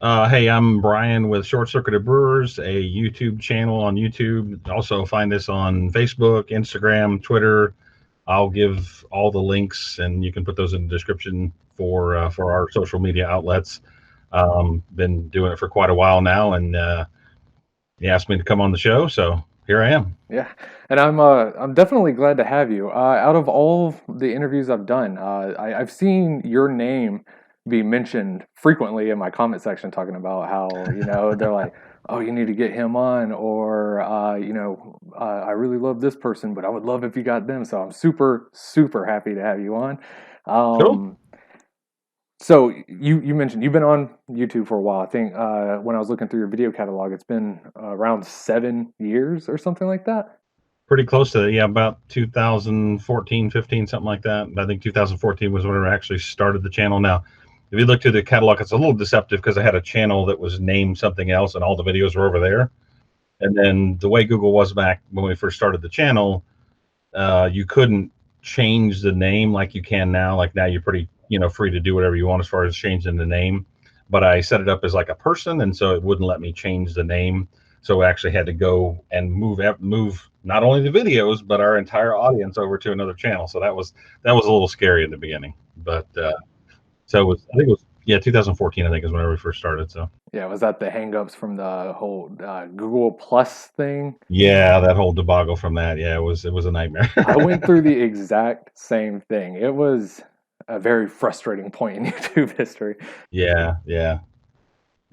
Hey, I'm Brian with Circuited Brewers, a YouTube channel on YouTube. Also, find us on Facebook, Instagram, Twitter. I'll give all the links, and you can put those in the description for our social media outlets. Been doing it for quite a while now, and he asked me to come on the show, so here I am. Yeah, and I'm definitely glad to have you. Out of all the interviews I've done, I've seen your name be mentioned frequently in my comment section, talking about how they're like, oh, you need to get him on, or I really love this person, but I would love if you got them. So I'm super happy to have you on. Cool. Um, so you mentioned you've been on YouTube for a while. I think when I was looking through your video catalog, it's been around 7 years or something like that. Pretty close to it. Yeah, about 2014, 15, something like that. I think 2014 was when I actually started the channel. Now, if you look through the catalog, it's a little deceptive because I had a channel that was named something else and all the videos were over there. And then the way Google was back when we first started the channel, you couldn't change the name like you can now. Like now you're pretty, free to do whatever you want as far as changing the name. But I set it up as like a person, and so it wouldn't let me change the name. So I actually had to go and move not only the videos but our entire audience over to another channel. So that was a little scary in the beginning. But so it was, I think it was, yeah, 2014 I think is whenever we first started. So Yeah, was that the hangups from the whole Google Plus thing? yeah, that whole debacle from that, yeah, it was a nightmare. I went through the exact same thing. It was a very frustrating point in YouTube history. Yeah, yeah.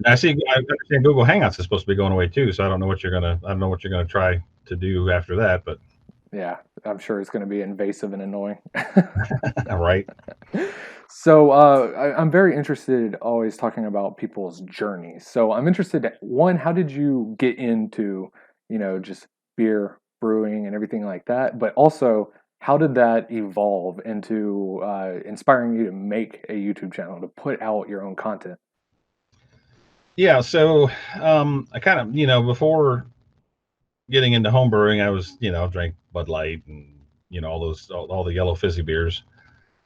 I see. I understand Google Hangouts is supposed to be going away too. So I don't know what you're gonna try to do after that. But Yeah, I'm sure it's going to be invasive and annoying. right. So I'm very interested always talking about people's journeys. So I'm interested, one, how did you get into, just beer brewing and everything like that? But also, how did that evolve into inspiring you to make a YouTube channel, to put out your own content? Yeah. So I kind of before getting into home brewing, I was drank Bud Light and all the yellow fizzy beers,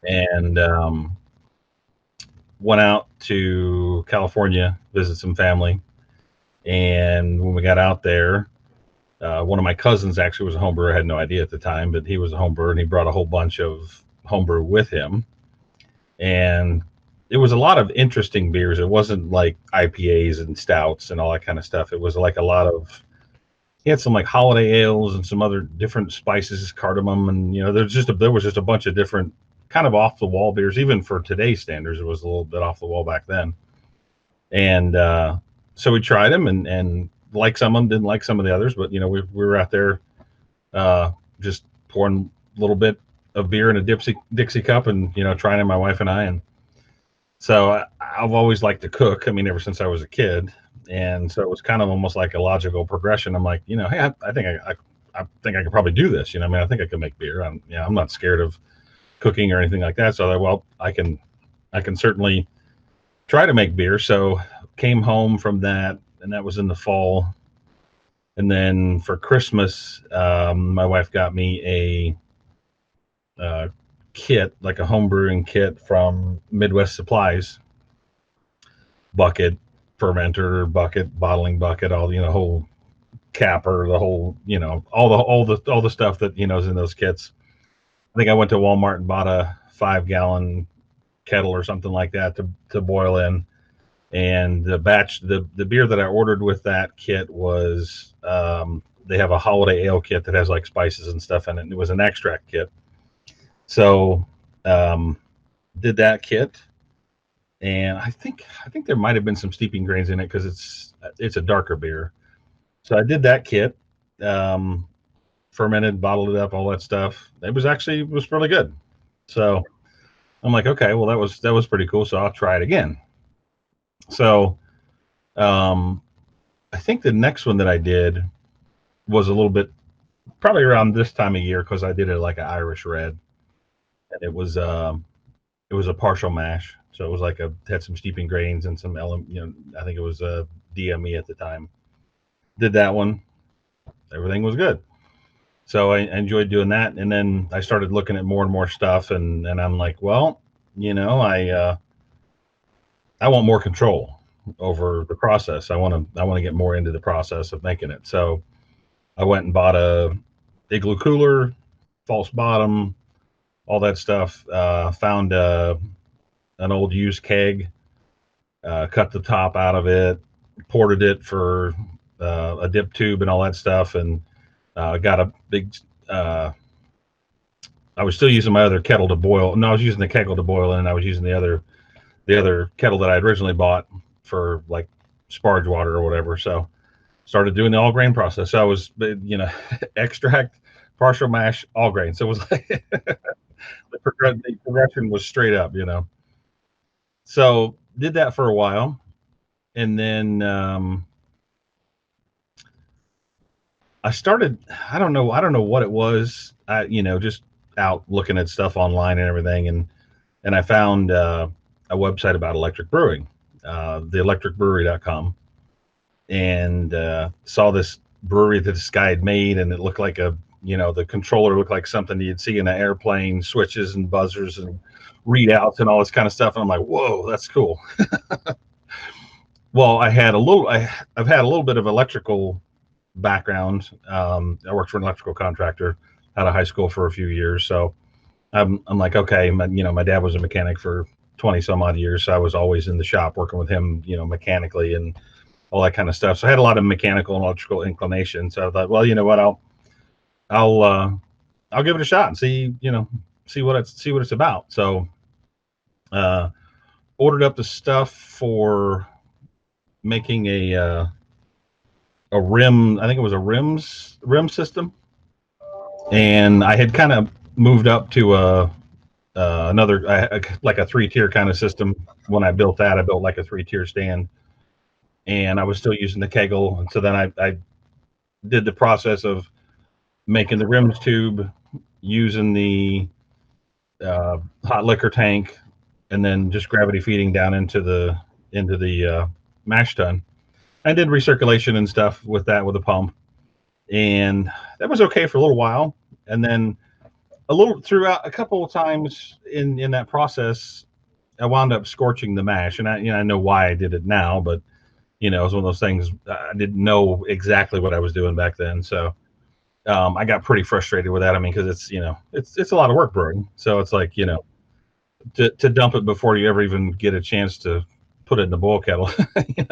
and went out to California visit some family. And when we got out there, one of my cousins actually was a home brewer. I had no idea at the time, but he was a home brewer and he brought a whole bunch of homebrew with him. And it was a lot of interesting beers. It wasn't like IPAs and stouts and all that kind of stuff. It was like a lot of, he had some like holiday ales and some other different spices, cardamom, and there was just a bunch of different kind of off the wall beers. Even for today's standards, it was a little bit off the wall back then. And so we tried them and liked some of them, didn't like some of the others, but we were out there just pouring a little bit of beer in a Dixie cup and trying it, my wife and I. And so I've always liked to cook. I mean, ever since I was a kid, and so it was kind of almost like a logical progression. I'm like, hey, I think I could probably do this. I mean, I think I can make beer. I'm not scared of cooking or anything like that. So I thought, well, I can certainly try to make beer. So came home from that, and that was in the fall. And then for Christmas, my wife got me a kit, like a home brewing kit from Midwest Supplies, bucket, fermenter, bucket, bottling bucket, all whole capper, the whole all the stuff that is in those kits. I think I went to Walmart and bought a 5-gallon kettle or something like that to boil in. And the beer that I ordered with that kit was they have a holiday ale kit that has like spices and stuff in it. And it was an extract kit. So um, did that kit, and I think there might have been some steeping grains in it because it's a darker beer. So I did that kit, um, fermented, bottled it up, all that stuff. It was really good. So I'm like, okay, well that was pretty cool. So I'll try it again. So um, I think the next one that I did was a little bit probably around this time of year because I did it like an Irish red, and it was a partial mash. So it was like had some steeping grains and some I think it was a DME at the time. Did that one. Everything was good. So I enjoyed doing that, and then I started looking at more and more stuff, and I'm like, well, I want more control. over the process. I want to get more into the process of making it. So I went and bought a igloo cooler, false bottom, all that stuff. Found an old used keg, cut the top out of it, ported it for a dip tube and all that stuff, and got a big. I was still using my other kettle to boil. No, I was using the kettle to boil in, and I was using the other kettle that I had originally bought for like sparge water or whatever. So started doing the all grain process. So I was, extract, partial mash, all grain. So it was like the progression was straight up, So did that for a while, and then I started. I don't know what it was. Just out looking at stuff online and everything, and I found a website about electric brewing, theelectricbrewery.com, and saw this brewery that this guy had made, and it looked like the controller looked like something you'd see in an airplane, switches and buzzers and readouts and all this kind of stuff. And I'm like, whoa, that's cool. Well, I've had a little bit of electrical background. I worked for an electrical contractor out of high school for a few years. So I'm like, okay, my dad was a mechanic for 20 some odd years. So I was always in the shop working with him, mechanically and all that kind of stuff. So I had a lot of mechanical and electrical inclination. So I thought, well, you know what, I'll give it a shot and see what it's about. So ordered up the stuff for making a rim. I think it was a rim system, and I had kind of moved up to another like a 3-tier kind of system. When I built that, I built like a 3-tier stand, and I was still using the kegel. And so then I did the process of making the rims tube, using the hot liquor tank, and then just gravity feeding down into the mash tun. I did recirculation and stuff with that with a pump, and that was okay for a little while. And then throughout a couple of times in that process, I wound up scorching the mash, and I know why I did it now, but it was one of those things. I didn't know exactly what I was doing back then, so I got pretty frustrated with that. I mean, because it's a lot of work brewing, so it's like to dump it before you ever even get a chance to put it in the boil kettle. It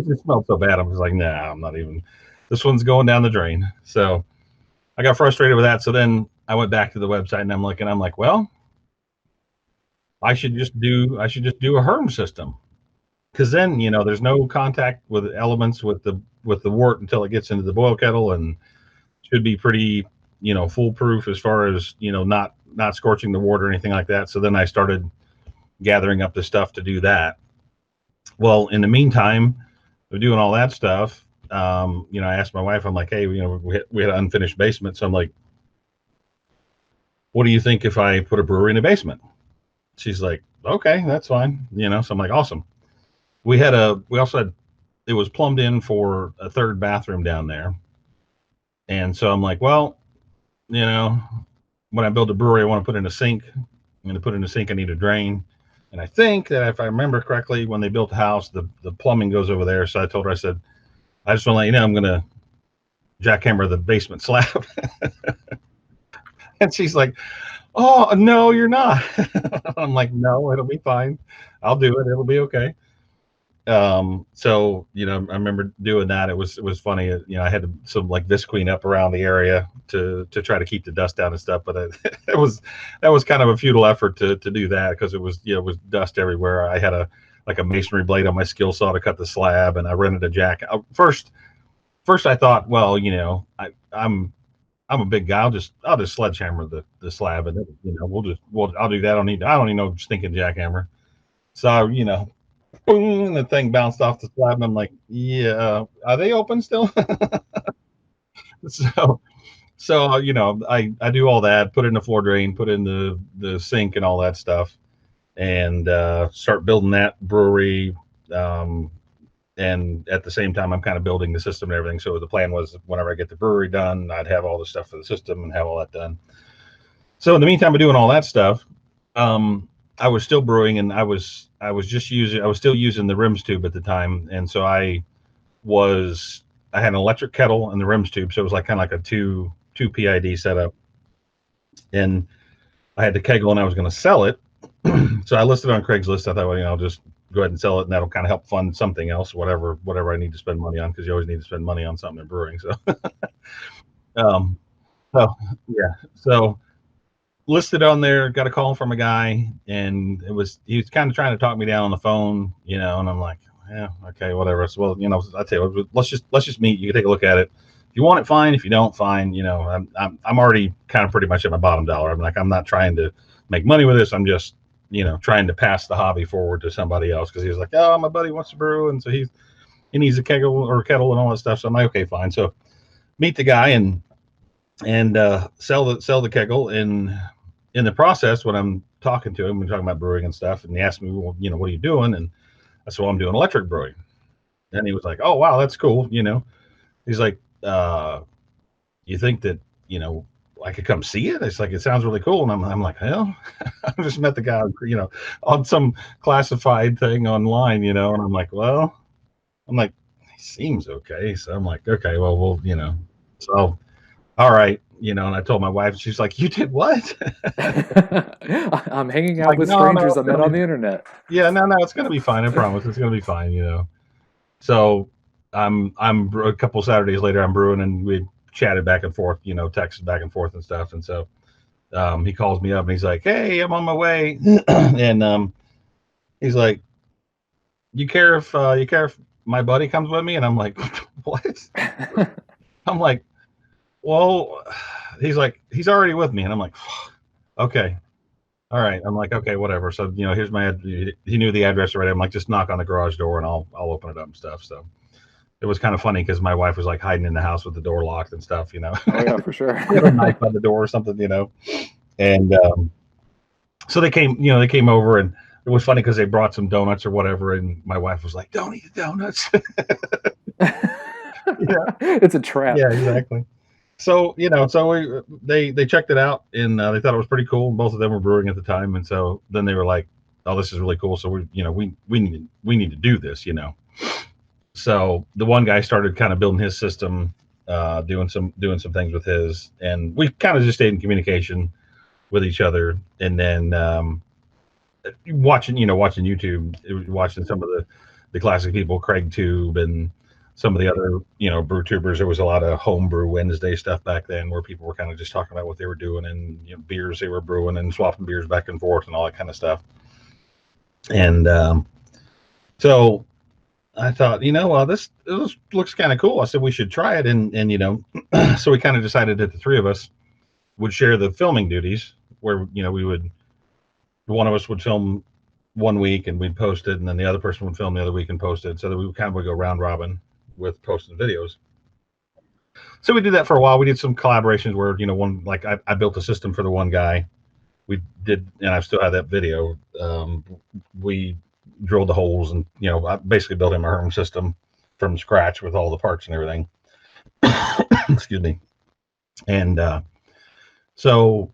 just smelled so bad. I was like, nah, I'm not even. This one's going down the drain. So I got frustrated with that. So then I went back to the website and I'm like, well, I should just do a Herm system, because then there's no contact with elements with the wort until it gets into the boil kettle, and should be pretty foolproof as far as not scorching the wort or anything like that. So then I started gathering up the stuff to do that. Well, in the meantime of doing all that stuff, I asked my wife, I'm like, hey, we had an unfinished basement. So I'm like, what do you think if I put a brewery in a basement? She's like, okay, that's fine. So I'm like, awesome. We also had, it was plumbed in for a third bathroom down there. And so I'm like, well, when I build a brewery, I want to put in a sink. I'm going to put in a sink. I need a drain. And I think that if I remember correctly, when they built the house, the plumbing goes over there. So I told her, I said, I just want to let you know, I'm going to jackhammer the basement slab. And she's like, oh, no, you're not. I'm like, no, it'll be fine. I'll do it. It'll be okay. So I remember doing that. It was funny. I had some like Visqueen up around the area to try to keep the dust down and stuff, but that was kind of a futile effort to do that, because it was dust everywhere. I had a masonry blade on my skill saw to cut the slab, and I rented a jack. First I thought, well, I'm a big guy. I'll just sledgehammer the slab, and I'll do that. I don't need no stinking jackhammer. So boom, and the thing bounced off the slab, and I'm like, yeah, are they open still? so I do all that, put in the floor drain, put in the sink and all that stuff, and start building that brewery. And at the same time, I'm kind of building the system and everything. So the plan was, whenever I get the brewery done, I'd have all the stuff for the system and have all that done. So in the meantime of doing all that stuff, I was still brewing, and I was I was still using the rims tube at the time, and so I had an electric kettle and the rims tube, so it was like kind of like a two PID setup, and I had the kegel and I was going to sell it. So I listed on Craigslist. I thought, well, I'll just go ahead and sell it, and that'll kind of help fund something else, whatever I need to spend money on, because you always need to spend money on something in brewing. So, um, so yeah, so listed on there, got a call from a guy, and he was kind of trying to talk me down on the phone, and I'm like, yeah, okay, whatever. So, well, I tell you, let's just meet. You can take a look at it. If you want it, fine. If you don't, fine. I'm already kind of pretty much at my bottom dollar. I'm like, I'm not trying to make money with this. I'm just, trying to pass the hobby forward to somebody else, because he was like, oh, my buddy wants to brew, and so he needs a kegel or kettle and all that stuff. So I'm like, okay, fine. So meet the guy and sell the kegel. And in the process, when I'm talking to him, we're talking about brewing and stuff, and he asked me, well, what are you doing? And I said, well, I'm doing electric brewing. And he was like, oh, wow, that's cool. He's like, you think that, I could come see it? It's like, it sounds really cool. And I'm like, hell, I just met the guy, on some classified thing online, and I'm like, well, he seems okay. So I'm like, okay, well, so, all right. And I told my wife, she's like, you did what? I'm hanging out like, with no, strangers I met on the internet. Yeah, no, it's going to be fine. I promise. It's going to be fine, So I'm a couple Saturdays later, I'm brewing, and we chatted back and forth, texted back and forth and stuff. And so he calls me up and he's like, hey, I'm on my way. And he's like, you care if my buddy comes with me? And I'm like, what? I'm like, well, he's like, he's already with me. And I'm like, okay, all right. I'm like, okay, whatever. So, here's he knew the address already. I'm like, just knock on the garage door and I'll open it up and stuff. So it was kind of funny, because my wife was like hiding in the house with the door locked and stuff, Oh yeah, for sure. a knife on the door or something, and so they came over, and it was funny because they brought some donuts or whatever, and my wife was like, don't eat the donuts. It's a trap. Yeah, exactly. So they checked it out, and they thought it was pretty cool. Both of them were brewing at the time, and so then they were like, oh, this is really cool. So we need to do this. So the one guy started kind of building his system, doing some things with his, and we kind of just stayed in communication with each other. And then watching YouTube, watching some of the classic people, Craig Tube, and some of the other, brew tubers. There was a lot of Homebrew Wednesday stuff back then, where people were kind of just talking about what they were doing, and beers they were brewing, and swapping beers back and forth and all that kind of stuff. And so I thought, well, this looks kind of cool. I said we should try it, and so we kind of decided that the three of us would share the filming duties, where one of us would film 1 week and we'd post it, and then the other person would film the other week and post it, so that we kind of would go round robin with posting videos. So we did that for a while. We did some collaborations where I built a system for the one guy. We did, and I still have that video. We drilled the holes, and I basically built him a Herm system from scratch with all the parts and everything. Excuse me. And so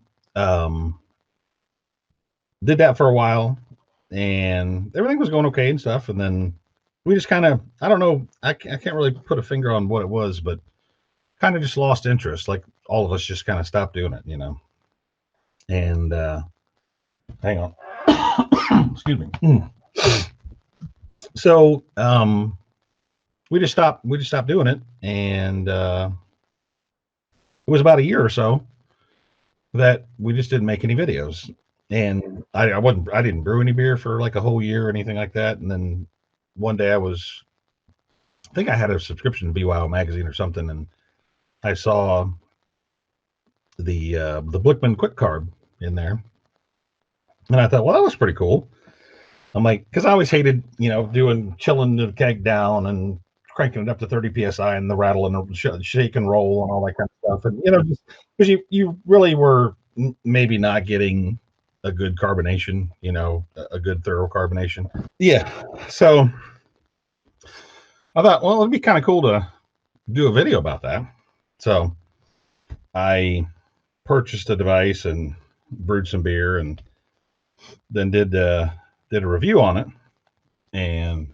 did that for a while, and everything was going okay and stuff. And then we just kind of, I don't know, I can't really put a finger on what it was, but kind of just lost interest. Like all of us just kind of stopped doing it, And hang on. Excuse me. So we just stopped doing it, and it was about a year or so that we just didn't make any videos. And I didn't brew any beer for like a whole year or anything like that. And then one day I think I had a subscription to BYO magazine or something, and I saw the Blickman quick carb in there, and I thought, well, that was pretty cool. I'm like, because I always hated, chilling the keg down and cranking it up to 30 psi and the rattle and the shake and roll and all that kind of stuff. And just because you really were maybe not getting a good carbonation, a good thorough carbonation. Yeah. So I thought, well, it'd be kind of cool to do a video about that. So I purchased a device and brewed some beer, and then did a review on it. And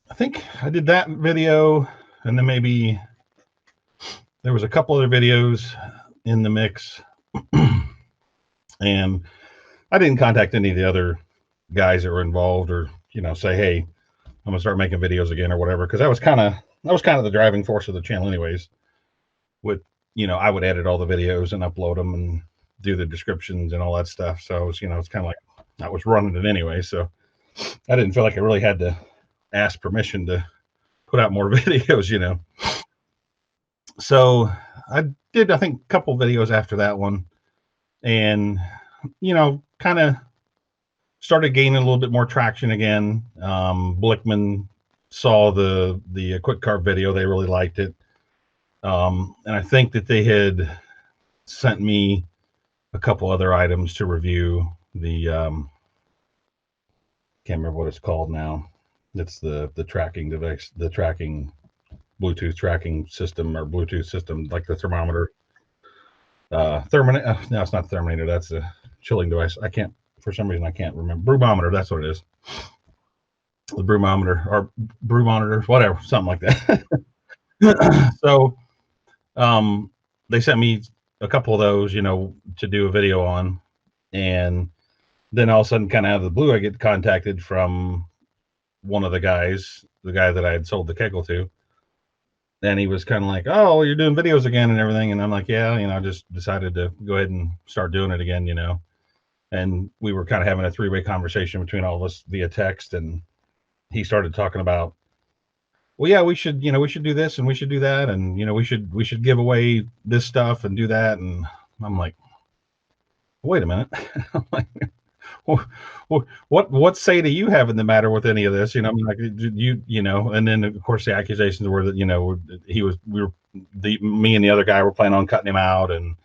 I think I did that video, and then maybe there was a couple other videos in the mix. And I didn't contact any of the other guys that were involved, or say, hey, I'm gonna start making videos again or whatever, because that was kind of the driving force of the channel anyways. With I would edit all the videos and upload them and do the descriptions and all that stuff. So it's it's kind of like I was running it anyway, so I didn't feel like I really had to ask permission to put out more videos. So I did, I think, a couple videos after that one, and kind of started gaining a little bit more traction again. Blickman saw the quick carb video; they really liked it, and I think that they had sent me a couple other items to review. The can't remember what it's called now. It's the tracking device, the tracking Bluetooth tracking system, or Bluetooth system, like the thermometer. Therminator. No, it's not Therminator. That's a chilling device. I can't, for some reason, I can't remember. Brewmometer. That's what it is. The brewmometer, or brew monitor, whatever, something like that. So, they sent me a couple of those, to do a video on, and then all of a sudden, kind of out of the blue, I get contacted from one of the guys, the guy that I had sold the kegel to. And he was kind of like, oh, you're doing videos again and everything. And I'm like, yeah, I just decided to go ahead and start doing it again, And we were kind of having a three-way conversation between all of us via text. And he started talking about, well, yeah, we should do this and we should do that. And, we should give away this stuff and do that. And I'm like, wait a minute. I'm like, what say do you have in the matter with any of this? I'm like, and then of course the accusations were that, me and the other guy were planning on cutting him out, and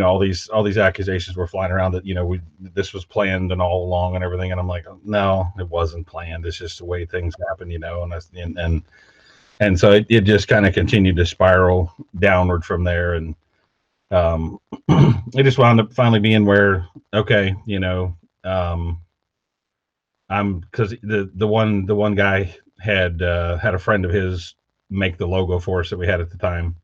all these accusations were flying around that this was planned and all along and everything. And I'm like, no, it wasn't planned. It's just the way things happen, and so it just kind of continued to spiral downward from there. And it just wound up finally being where, okay, I'm, because the one guy had a friend of his make the logo for us that we had at the time,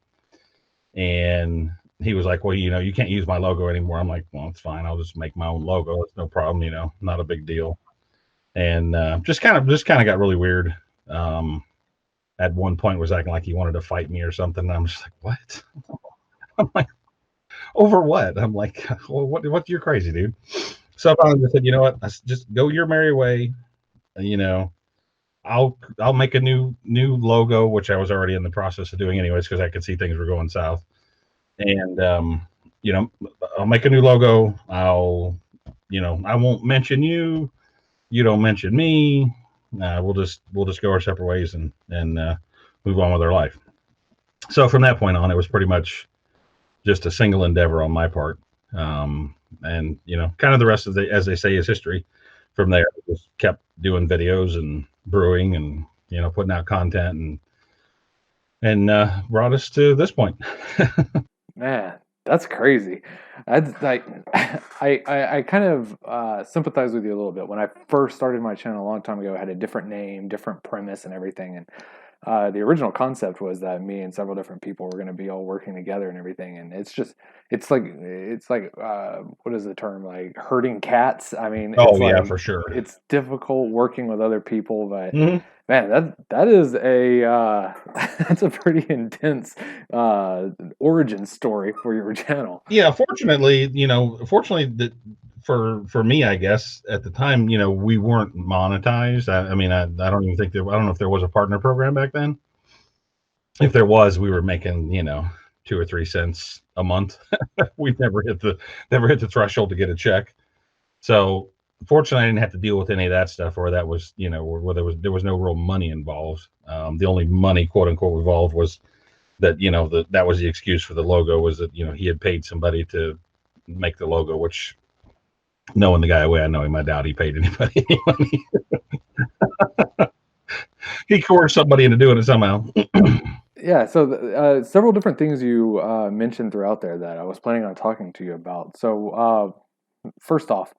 and he was like, well, you can't use my logo anymore. I'm like, well, it's fine, I'll just make my own logo, it's no problem, not a big deal. And just kind of got really weird. At one point was acting like he wanted to fight me or something, and I'm just like, what? I'm like, over what? I'm like, well, what, you're crazy, dude. So I finally said, you know what? Just go your merry way. I'll make a new logo, which I was already in the process of doing anyways, because I could see things were going south. And I'll make a new logo. I won't mention you. You don't mention me. We'll just go our separate ways and move on with our life. So from that point on, it was pretty much just a single endeavor on my part. And kind of the rest of as they say, is history. From there, I just kept doing videos and brewing and putting out content, and brought us to this point. Man, that's crazy. That's like I kind of sympathize with you a little bit. When I first started my channel a long time ago, I had a different name, different premise, and everything. And the original concept was that me and several different people were going to be all working together and everything. And it's like what is the term? Like herding cats. I mean, oh yeah, for sure. It's difficult working with other people, but mm-hmm. Man, that is a that's a pretty intense origin story for your channel. Yeah, fortunately that for me, I guess at the time, we weren't monetized. I mean, I don't even think I don't know if there was a partner program back then. If there was, we were making 2 or 3 cents a month. We never hit the threshold to get a check. So fortunately, I didn't have to deal with any of that stuff, or that was where there was no real money involved. The only money, quote unquote, involved was that that was the excuse for the logo, was that he had paid somebody to make the logo, which, knowing the guy the way I know him, I doubt he paid anybody any money. He coerced somebody into doing it somehow. Yeah, so several different things you mentioned throughout there that I was planning on talking to you about. So first off,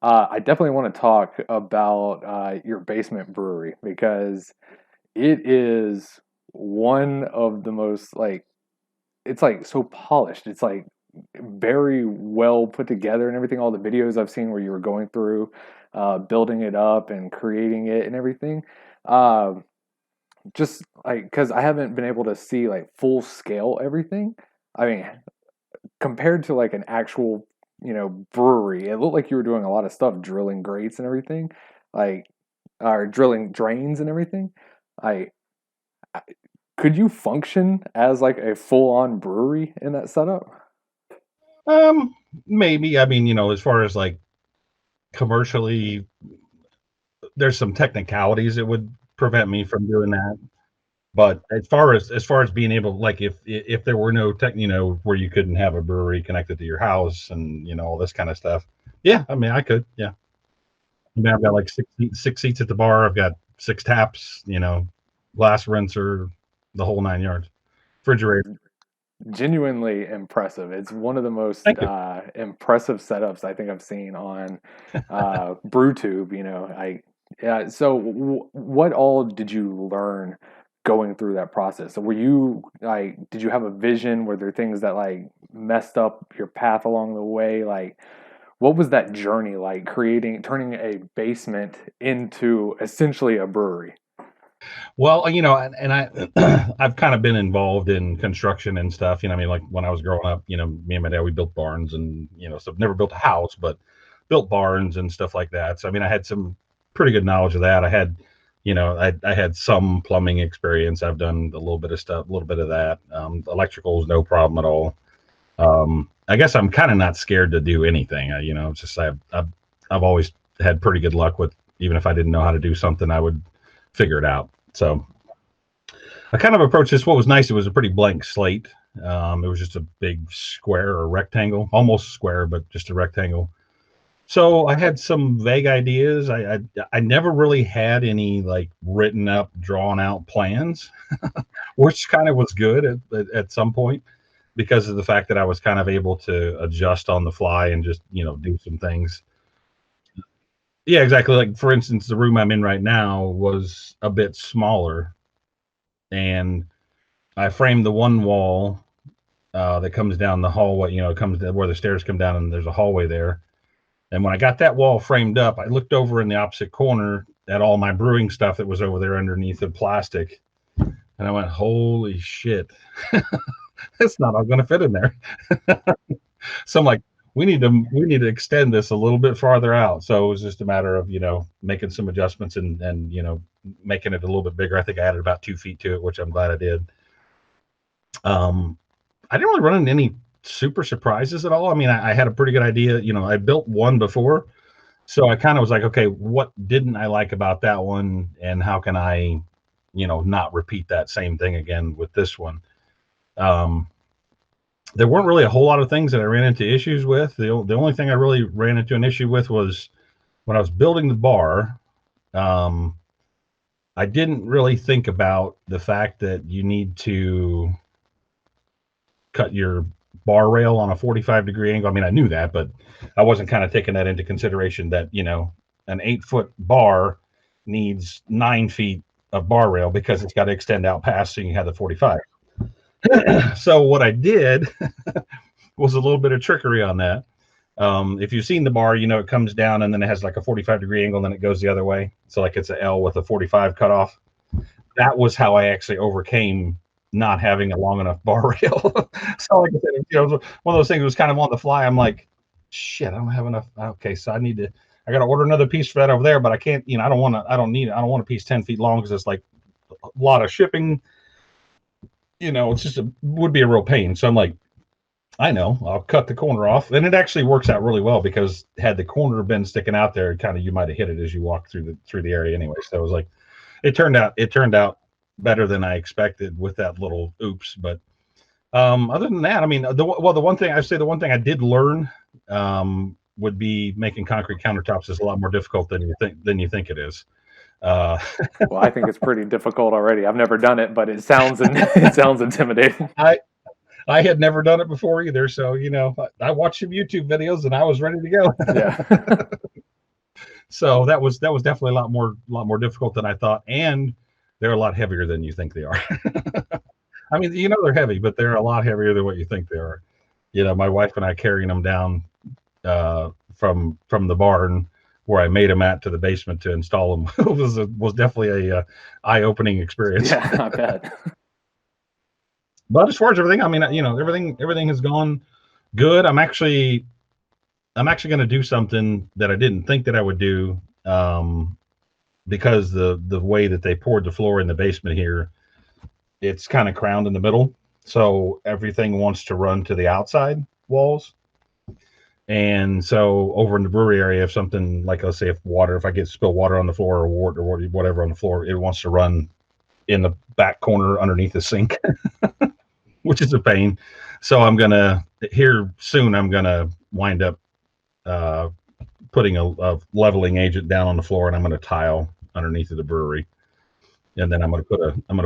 I definitely want to talk about your basement brewery because it is one of the most like it's like so polished. It's like very well put together and everything. All the videos I've seen where you were going through, building it up and creating it and everything. Uh, just like because I haven't been able to see like full scale everything. I mean, compared to like an actual, brewery, it looked like you were doing a lot of stuff, drilling grates and everything, like or drilling drains and everything. I, I could you function as like a full on brewery in that setup? Um, Maybe. I mean, as far as like commercially, there's some technicalities that would prevent me from doing that. But as far as being able, like if there were no tech, where you couldn't have a brewery connected to your house and all this kind of stuff. Yeah, I mean, I could. Yeah, I mean, I've got like six seats at the bar. I've got six taps. Glass rinser, the whole 9 yards. Refrigerator. Genuinely impressive. It's one of the most Thank you. impressive setups I think I've seen on BrewTube. Yeah. So, what all did you learn going through that process? So, were you like, did you have a vision? Were there things that like messed up your path along the way? Like, what was that journey like? Turning a basement into essentially a brewery. Well, and I've kind of been involved in construction and stuff. I mean, like when I was growing up, me and my dad, we built barns and, so never built a house, but built barns and stuff like that. So, I mean, I had some pretty good knowledge of that. I had some plumbing experience. I've done a little bit of stuff, a little bit of that. Electrical is no problem at all. I guess I'm kind of not scared to do anything. It's just I've always had pretty good luck with, even if I didn't know how to do something, I would figure it out. So I kind of approached this. What was nice, it was a pretty blank slate. It was just a big square or rectangle, almost square, but just a rectangle. So I had some vague ideas. I never really had any like written up, drawn out plans, which kind of was good at some point because of the fact that I was kind of able to adjust on the fly and just do some things. Yeah, exactly. Like for instance, the room I'm in right now was a bit smaller, and I framed the one wall that comes down the hallway. It comes to where the stairs come down, and there's a hallway there. And when I got that wall framed up, I looked over in the opposite corner at all my brewing stuff that was over there underneath the plastic, and I went, "Holy shit, it's not all going to fit in there." So I'm like, we need to extend this a little bit farther out. So it was just a matter of making some adjustments and making it a little bit bigger. I think I added about 2 feet to it, which I'm glad I did. I didn't really run into any super surprises at all. I mean, I had a pretty good idea. I built one before, so I kind of was like, okay, what didn't I like about that one, and how can I, not repeat that same thing again with this one. Um, there weren't really a whole lot of things that I ran into issues with. The only thing I really ran into an issue with was when I was building the bar. Um, I didn't really think about the fact that you need to cut your bar rail on a 45-degree angle. I mean, I knew that, but I wasn't kind of taking that into consideration that, an 8-foot bar needs 9 feet of bar rail because it's got to extend out past so you have the 45. So what I did was a little bit of trickery on that. If you've seen the bar, it comes down and then it has like a 45-degree angle and then it goes the other way. So like it's an L with a 45 cut off. That was how I actually overcame not having a long enough bar rail. So like I said, one of those things was kind of on the fly. I'm like, shit, I don't have enough. Okay, so I got to order another piece for that over there, but I can't, I don't want a piece 10 feet long because it's like a lot of shipping. It's just would be a real pain. So I'm like, I know, I'll cut the corner off. And it actually works out really well because had the corner been sticking out there, kind of you might have hit it as you walk through the area anyway. So it was like it turned out better than I expected with that little oops. But other than that, I mean, the one thing I did learn would be making concrete countertops is a lot more difficult than you think it is. Well, I think it's pretty difficult already. I've never done it, but it sounds intimidating. I had never done it before either, so I watched some YouTube videos and I was ready to go. Yeah. So that was definitely a lot more difficult than I thought, and they're a lot heavier than you think they are. I mean, they're heavy, but they're a lot heavier than what you think they are. My wife and I carrying them down from the barn where I made them at to the basement to install them was definitely a eye-opening experience. Yeah, I bet. But as far as everything, I mean, everything has gone good. I'm actually going to do something that I didn't think that I would do, because the way that they poured the floor in the basement here, it's kind of crowned in the middle, so everything wants to run to the outside walls. And so over in the brewery area, if something like, let's say, if I get spilled water on the floor or wort or whatever on the floor, it wants to run in the back corner underneath the sink, which is a pain. So I'm gonna wind up uh, putting a leveling agent down on the floor, and I'm gonna tile underneath of the brewery, and then I'm gonna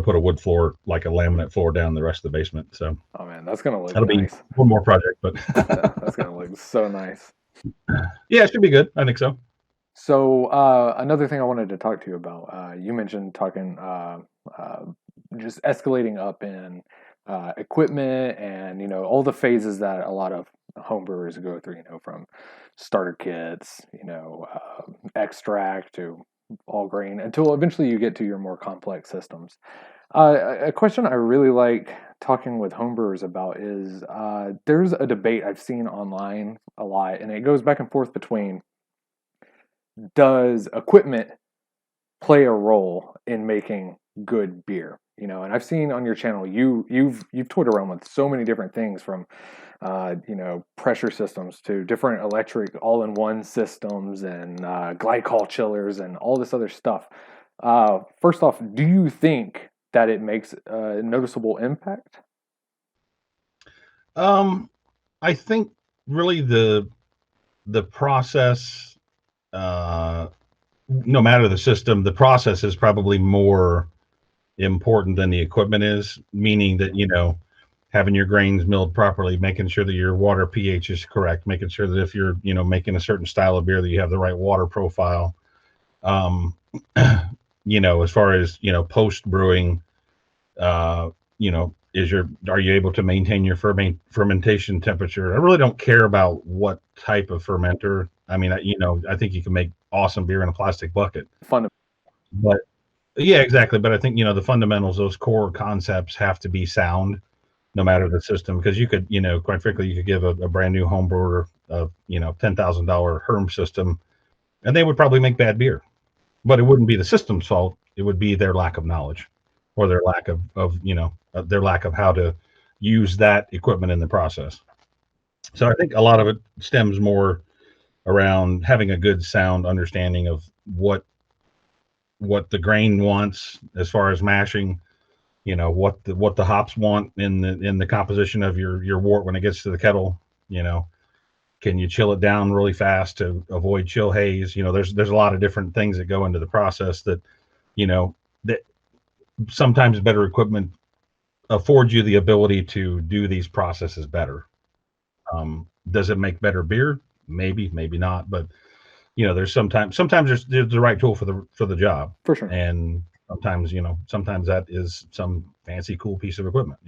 put a wood floor, like a laminate floor, down the rest of the basement. So Oh man, that's gonna look that'll be nice. one more project, but That's gonna look so nice. yeah, it should be good. I think so. So another thing I wanted to talk to you about, you mentioned talking uh, just escalating up in equipment and all the phases that a lot of homebrewers go through. From starter kits, extract to all grain until eventually you get to your more complex systems. A question I really like talking with homebrewers about is there's a debate I've seen online a lot, and it goes back and forth between does equipment play a role in making good beer? And I've seen on your channel you've toyed around with so many different things from pressure systems to different electric all-in-one systems and glycol chillers and all this other stuff. First off, do you think that it makes a noticeable impact? Um, I think really the process, uh, no matter the system, the process is probably more important than the equipment is. Meaning that having your grains milled properly, making sure that your water pH is correct, making sure that if you're making a certain style of beer, that you have the right water profile. Um, as far as post brewing, are you able to maintain your fermentation temperature? I really don't care about what type of fermenter. I mean, I think you can make awesome beer in a plastic bucket, Fun. but yeah, exactly. But I think the fundamentals, those core concepts, have to be sound, no matter the system, because you could, quite frankly, you could give a brand new home brewer a $10,000 Herm system, and they would probably make bad beer. But it wouldn't be the system's fault. It would be their lack of knowledge, or their lack of how to use that equipment in the process. So I think a lot of it stems more around having a good sound understanding of what the grain wants as far as mashing, what the hops want in the composition of your wort when it gets to the kettle. you know can you chill it down really fast to avoid chill haze? There's a lot of different things that go into the process you know that sometimes better equipment affords you the ability to do these processes better. Does it make better beer? Maybe not, but sometimes there's the right tool for the job. For sure. And sometimes that is some fancy cool piece of equipment.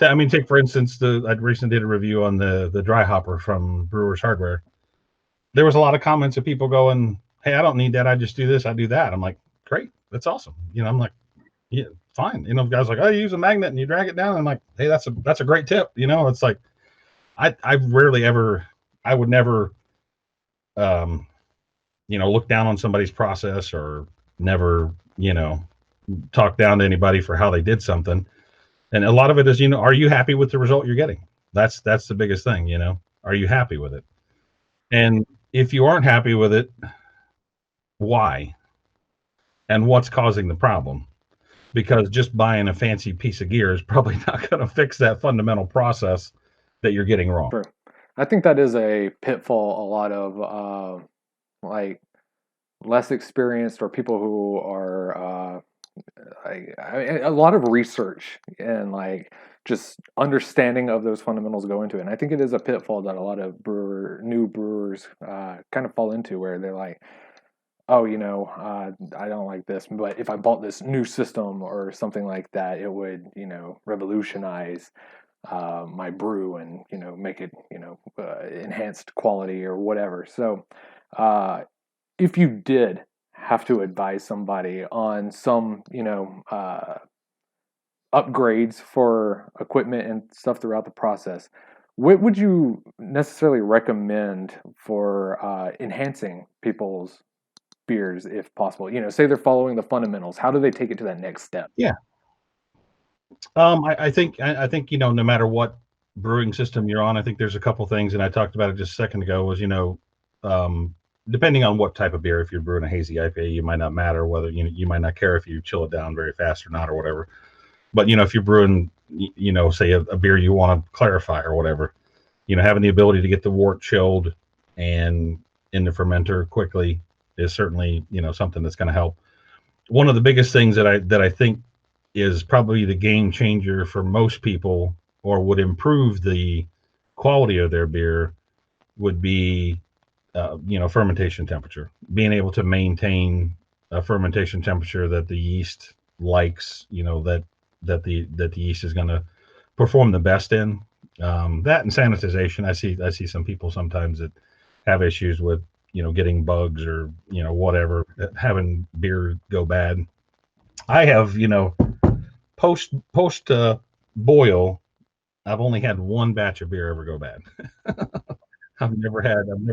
I mean, take for instance, I recently did a review on the dry hopper from Brewers Hardware. There was a lot of comments of people going, "Hey, I don't need that. I just do this. I do that." I'm like, "Great, that's awesome." I'm like, "Yeah, fine." Guys like, "Oh, you use a magnet and you drag it down." I'm like, "Hey, that's a great tip." It's like I rarely ever, I would never, um, look down on somebody's process, or never, talk down to anybody for how they did something. And a lot of it is, are you happy with the result you're getting? That's the biggest thing. Are you happy with it? And if you aren't happy with it, why? And what's causing the problem? Because just buying a fancy piece of gear is probably not going to fix that fundamental process that you're getting wrong. True. I think that is a pitfall a lot of like less experienced or people who are a lot of research and like just understanding of those fundamentals go into it. And I think it is a pitfall that a lot of new brewers kind of fall into, where they're like, oh, I don't like this, but if I bought this new system or something like that, it would, revolutionize my brew and, make it, enhanced quality or whatever. So, if you did have to advise somebody on some, upgrades for equipment and stuff throughout the process, what would you necessarily recommend for enhancing people's beers if possible? Say they're following the fundamentals. How do they take it to that next step? Yeah. I think no matter what brewing system you're on, I think there's a couple things, and I talked about it just a second ago. Was um, depending on what type of beer, if you're brewing a hazy IPA, you might not matter whether you might not care if you chill it down very fast or not or whatever. But if you're brewing, say a beer you want to clarify or whatever, having the ability to get the wort chilled and in the fermenter quickly is certainly something that's going to help. One of the biggest things that I think is probably the game changer for most people, or would improve the quality of their beer, would be fermentation temperature. Being able to maintain a fermentation temperature that the yeast likes, that the yeast is going to perform the best in. That and sanitization. I see some people sometimes that have issues with getting bugs or whatever, having beer go bad. I have post boil, I've only had one batch of beer ever go bad. I've never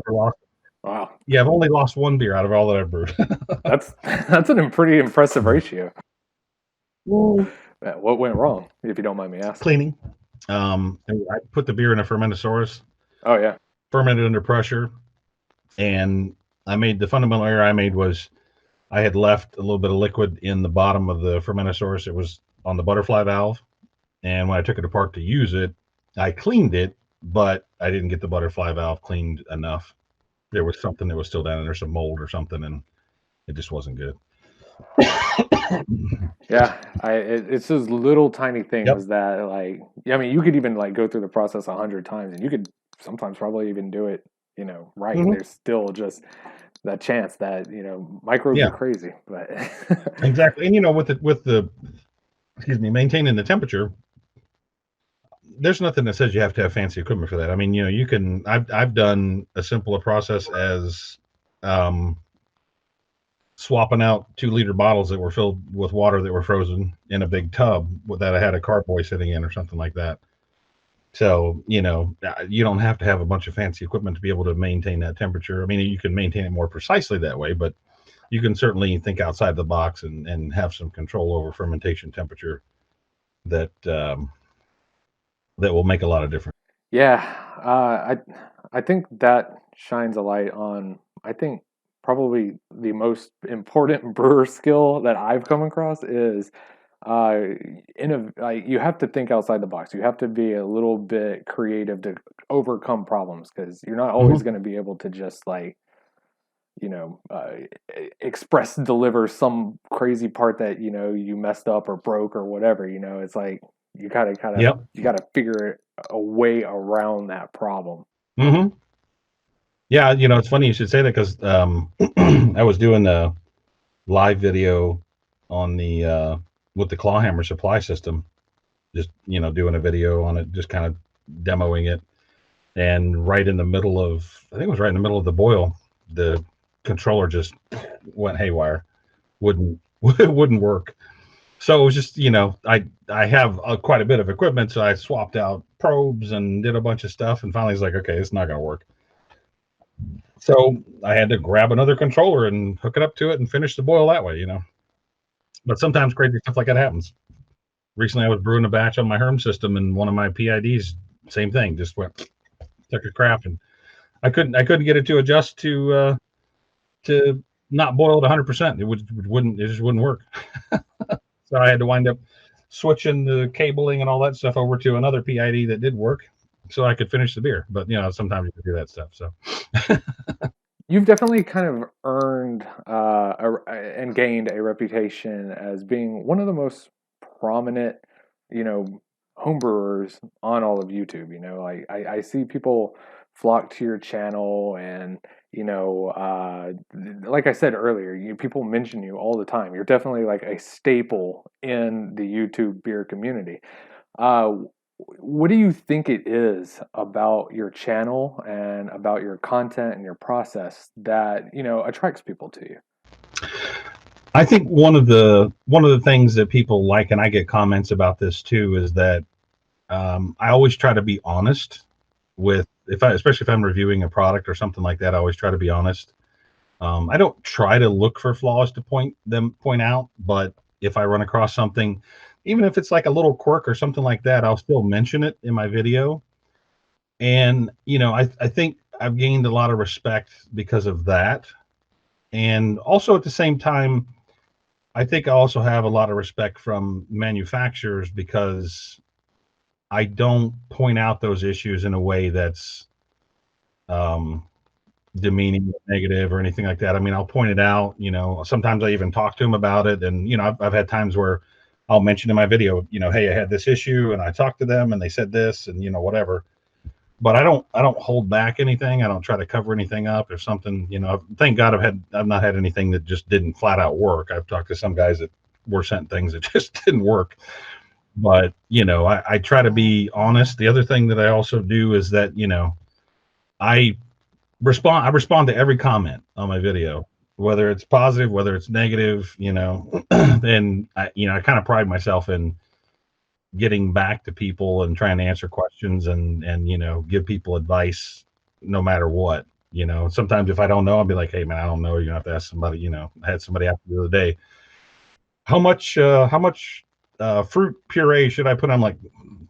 lost. Wow, Yeah, I've only lost one beer out of all that I've brewed. that's that's a pretty impressive ratio. Well, What went wrong, if you don't mind me asking? cleaning. And I put the beer in a fermentosaurus, Oh yeah. fermented under pressure, and I made the fundamental error I made was I had left a little bit of liquid in the bottom of the fermentosaurus. It was on the butterfly valve, and when I took it apart to use it, I cleaned it, but I didn't get the butterfly valve cleaned enough. There was something that was still down there, some mold or something, and it just wasn't good. Yeah, it's those little tiny Yep. things that, like, I mean, you could even like go through the process 100 times, and you could sometimes probably even do it, right, and Hmm. there's still just that chance that microbes are Yeah, crazy, but exactly. And with the excuse me, maintaining the temperature, there's nothing that says you have to have fancy equipment for that. I mean, you can. I've done a simpler process as um, swapping out 2 liter bottles that were filled with water that were frozen in a big tub that I had a carboy sitting in or something like that. So, you don't have to have a bunch of fancy equipment to be able to maintain that temperature. I mean, you can maintain it more precisely that way, but you can certainly think outside the box and have some control over fermentation temperature that that will make a lot of difference. yeah, I think that shines a light on, I think, probably the most important brewer skill that I've come across is uh like, you have to think outside the box. You have to be a little bit creative to overcome problems, because you're not always Hmm. going to be able to just like, express deliver some crazy part that you messed up or broke or whatever. It's like you gotta kind of Yep. you gotta figure a way around that problem. Hmm. Yeah, it's funny you should say that because I was doing a live video on the with the clawhammer supply system, just doing a video on it, just kind of demoing it, and right in the middle of, I think it was right in the middle of the boil, the controller just went haywire, wouldn't wouldn't work. So it was just, I have quite a bit of equipment, so I swapped out probes and did a bunch of stuff, and finally it's like, okay, it's not going to work. So I had to grab another controller and hook it up to it and finish the boil that way. But sometimes crazy stuff like that happens. Recently, I was brewing a batch on my Herm system, and one of my PIDs, same thing, just went, took a crap, and I couldn't get it to adjust to not boil at 100%. It just wouldn't work. So I had to wind up switching the cabling and all that stuff over to another PID that did work, so I could finish the beer. But sometimes you can do that stuff. So You've definitely kind of earned and gained a reputation as being one of the most prominent, you know, homebrewers on all of YouTube. Like I see people flock to your channel, and like I said earlier, people mention you all the time. You're definitely like a staple in the YouTube beer community. Uh, what do you think it is about your channel and about your content and your process that, attracts people to you? I think one of the things that people like, and I get comments about this too, is that I always try to be honest with, if I, especially if I'm reviewing a product or something like that. I always try to be honest. I don't try to look for flaws to point out, but if I run across something, even if it's like a little quirk or something like that, I'll still mention it in my video. And I think I've gained a lot of respect because of that. And also at the same time, I think I also have a lot of respect from manufacturers because I don't point out those issues in a way that's um, demeaning, negative, or anything like that. I mean, I'll point it out. Sometimes I even talk to them about it, and I've had times where I'll mention in my video, hey, I had this issue, and I talked to them, and they said this, and whatever. But I don't hold back anything. I don't try to cover anything up. If something, thank God I've not had anything that just didn't flat out work. I've talked to some guys that were sent things that just didn't work. But I try to be honest. The other thing that I also do is that I I respond to every comment on my video, whether it's positive, whether it's negative, and I kind of pride myself in getting back to people and trying to answer questions and give people advice no matter what. Sometimes if I don't know, I'll be like, hey man, I don't know. You're gonna have to ask somebody. I had somebody ask me the other day, how much fruit puree should I put? I'm like,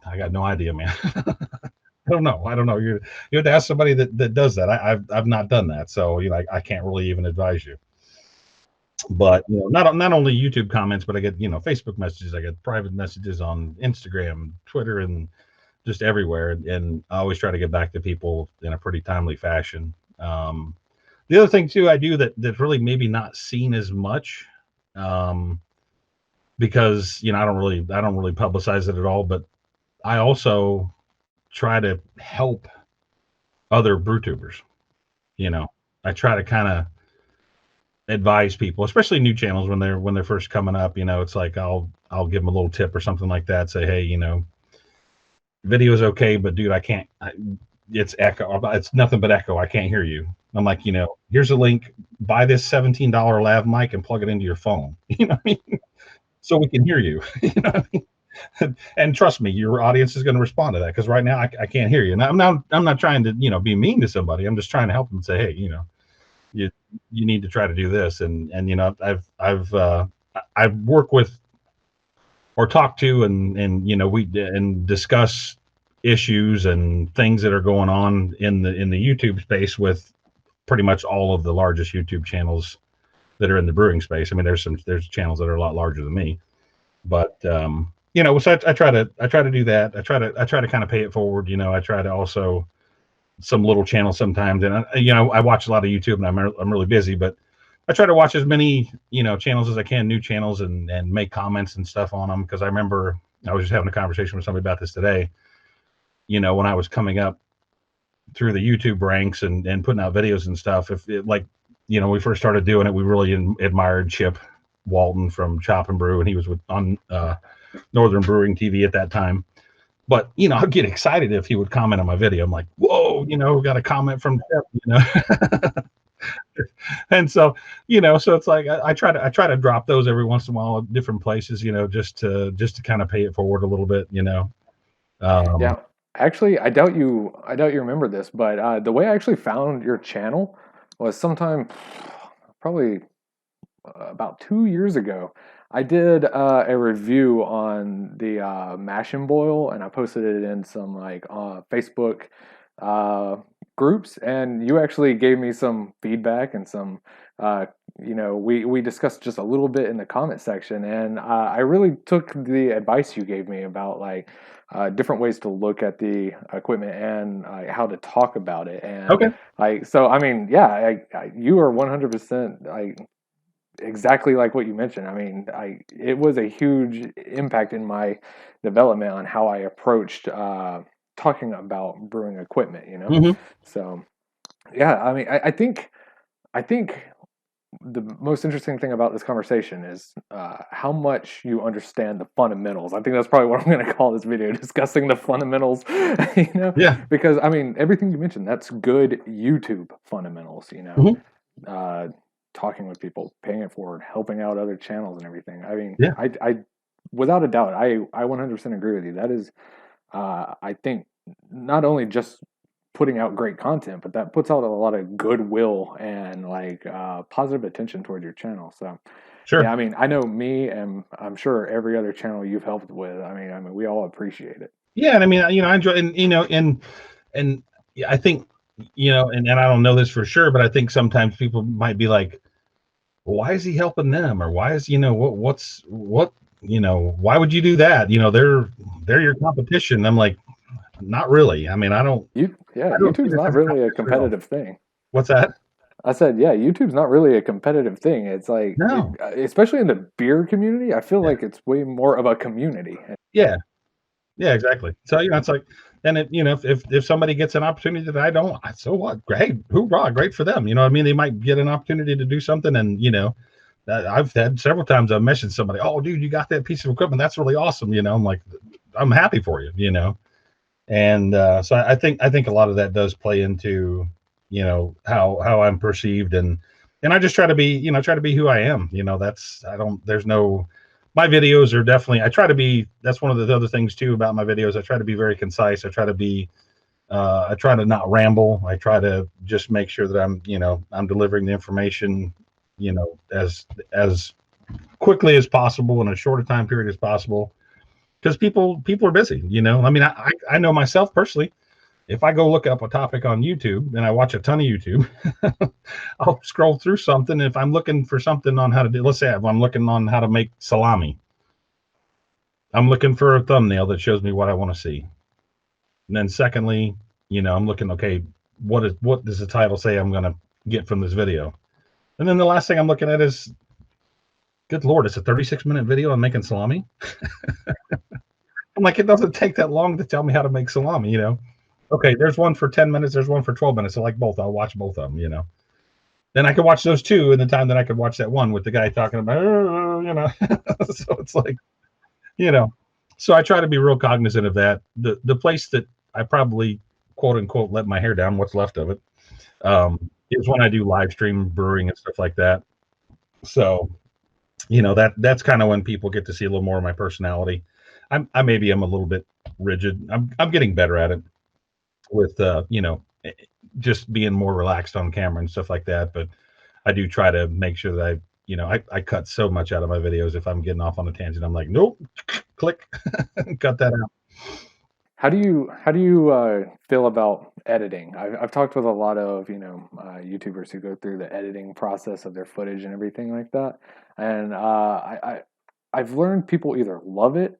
I got no idea, man. I don't know. You have to ask somebody that does that. I've not done that, so I can't really even advise you. But not only YouTube comments, but I get Facebook messages. I get private messages on Instagram, Twitter, and just everywhere. And I always try to get back to people in a pretty timely fashion. The other thing too I do that's really maybe not seen as much, um, because I don't really publicize it at all. But I also try to help other brew tubers. You know, I try to kind of advise people, especially new channels when they're first coming up. It's like I'll give them a little tip or something like that. Say, hey, video is okay, but dude, I can't. It's echo. It's nothing but echo. I can't hear you. I'm like, here's a link. Buy this $17 lav mic and plug it into your phone. What I mean? So we can hear you. What I mean? And trust me, your audience is going to respond to that because right now I can't hear you. And I'm not trying to be mean to somebody. I'm just trying to help them say, hey, you you need to try to do this. And I've worked with or talked to and discuss issues and things that are going on in the YouTube space with pretty much all of the largest YouTube channels that are in the brewing space. I mean, there's channels that are a lot larger than me, but so I try to do that. I try to kind of pay it forward. I try to also some little channels sometimes, and I watch a lot of YouTube, and I'm really busy, but I try to watch as many channels as I can, new channels, and make comments and stuff on them, because I remember I was just having a conversation with somebody about this today. When I was coming up through the YouTube ranks and putting out videos and stuff, if it, like when we first started doing it, we really admired Chip Walton from Chop and Brew, and he was on Northern Brewing TV at that time. But I'd get excited if he would comment on my video. I'm like, whoa, we got a comment from Chip. And so it's like I try to drop those every once in a while at different places, just to kind of pay it forward a little bit. Um, Yeah, actually, I doubt you remember this, but the way I actually found your channel was sometime probably about 2 years ago. I did a review on the mash and boil, and I posted it in some like Facebook uh, groups, and you actually gave me some feedback and some. We discussed just a little bit in the comment section, and I really took the advice you gave me about like different ways to look at the equipment and how to talk about it. And okay. so I mean, yeah, you are 100% exactly like what you mentioned. I mean, it was a huge impact in my development on how I approached talking about brewing equipment, you know? Hmm. So yeah, I mean, I think the most interesting thing about this conversation is how much you understand the fundamentals. I think that's probably what I'm going to call this video, discussing the fundamentals, you know, Yeah. because I mean, everything you mentioned, that's good YouTube fundamentals, you know, Hmm. uh, talking with people, paying it forward, helping out other channels and everything. I mean, Yeah. I without a doubt, I 100% agree with you. That is, I think, not only just putting out great content, but that puts out a lot of goodwill and like positive attention toward your channel. So Sure. yeah, I mean, I know me, and I'm sure every other channel you've helped with. I mean, we all appreciate it. Yeah, and I mean, I enjoy, and and yeah, I think, and I don't know this for sure, but I think sometimes people might be like, well, why is he helping them, or why is what why would you do that? They're your competition. I'm like, not really. I mean, Yeah, I don't see YouTube's this not as a really a competition at all. competitive thing. What's that? I said, yeah, YouTube's not really a competitive thing. It's like, No. especially in the beer community, I feel Yeah. like it's way more of a community. Yeah. Yeah, exactly. So it's like, and if somebody gets an opportunity that I don't, so what? Great, hoorah, great for them. You know what I mean? They might get an opportunity to do something, and I've had several times I've mentioned somebody, oh, dude, you got that piece of equipment, that's really awesome. I'm like, I'm happy for you. And so I think a lot of that does play into how I'm perceived, and I just try to be who I am. That's I don't there's no my videos are definitely I try to be that's one of the other things too about my videos. I try to be very concise. I try to not ramble. I try to just make sure that I'm delivering the information as quickly as possible in as short a time period as possible, because people are busy. I mean, I know myself personally. If I go look up a topic on YouTube and I watch a ton of YouTube, I'll scroll through something. If I'm looking for something on how to do, let's say if I'm looking on how to make salami, I'm looking for a thumbnail that shows me what I want to see. And then secondly, I'm looking, okay, what does the title say I'm going to get from this video? And then the last thing I'm looking at is, good Lord, it's a 36-minute video on making salami. I'm like, it doesn't take that long to tell me how to make salami. Okay, there's one for 10 minutes, there's one for 12 minutes. I like both. I'll watch both of them. Then I could watch those two in the time that I could watch that one with the guy talking about, so it's like, you know, so I try to be real cognizant of that. The place that I probably quote unquote let my hair down, what's left of it, is when I do live stream brewing and stuff like that. So, that's kind of when people get to see a little more of my personality. I maybe am a little bit rigid. I'm getting better at it with just being more relaxed on camera and stuff like that. But I do try to make sure that I cut so much out of my videos. If I'm getting off on a tangent, I'm like, nope, click, cut that out. How do you feel about editing? I've talked with a lot of YouTubers who go through the editing process of their footage and everything like that, and I've learned people either love it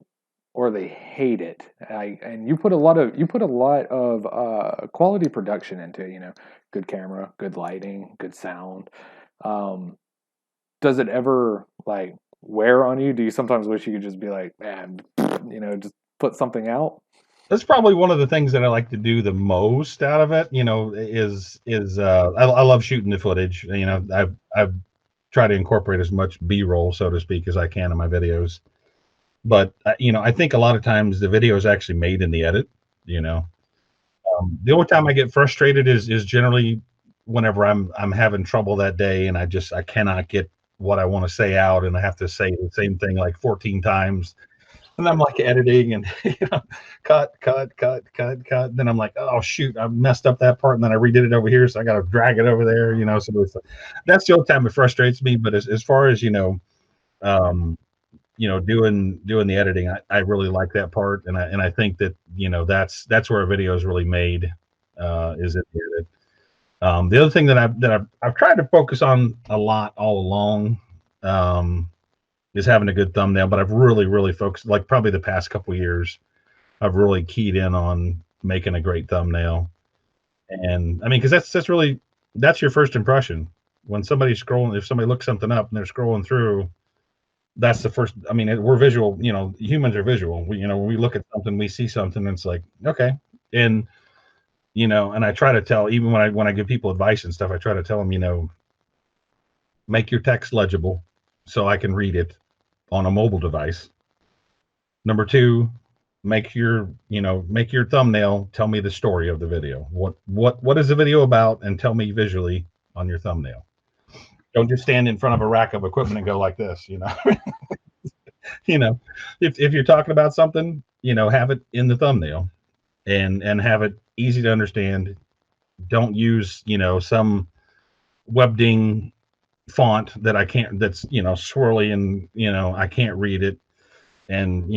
or they hate it. And you put a lot of quality production into it. Good camera, good lighting, good sound. Um, does it ever like wear on you? Do you sometimes wish you could just be like, man, just put something out? That's probably one of the things that I like to do the most out of it. Is I love shooting the footage. I've tried to incorporate as much B-roll, so to speak, as I can in my videos. But I think a lot of times the video is actually made in the edit. You know, the only time I get frustrated is generally whenever I'm having trouble that day, and I cannot get what I want to say out, and I have to say the same thing like 14 times, and I'm like editing and cut, cut, cut, cut, cut. Then I'm like, oh shoot, I messed up that part, and then I redid it over here, so I got to drag it over there. So that's the only time it frustrates me. But as far as um, doing the editing, I really like that part, and I think that that's where a video is really made, is in the edit. The other thing that I've tried to focus on a lot all along, is having a good thumbnail, but I've really focused, like probably the past couple years, I've really keyed in on making a great thumbnail. And I mean, because that's your first impression when somebody's scrolling. If somebody looks something up and they're scrolling through, that's the first. I mean, we're visual. Humans are visual. When we look at something, we see something, and it's like, okay. And, and I try to tell, even when I give people advice and stuff, I try to tell them, make your text legible so I can read it on a mobile device. Number two, make your thumbnail tell me the story of the video. What is the video about, and tell me visually on your thumbnail. Don't just stand in front of a rack of equipment and go like this. you know, if you're talking about something, have it in the thumbnail, and have it easy to understand. Don't use, some webding font that I can't, that's, swirly, and, I can't read it. And,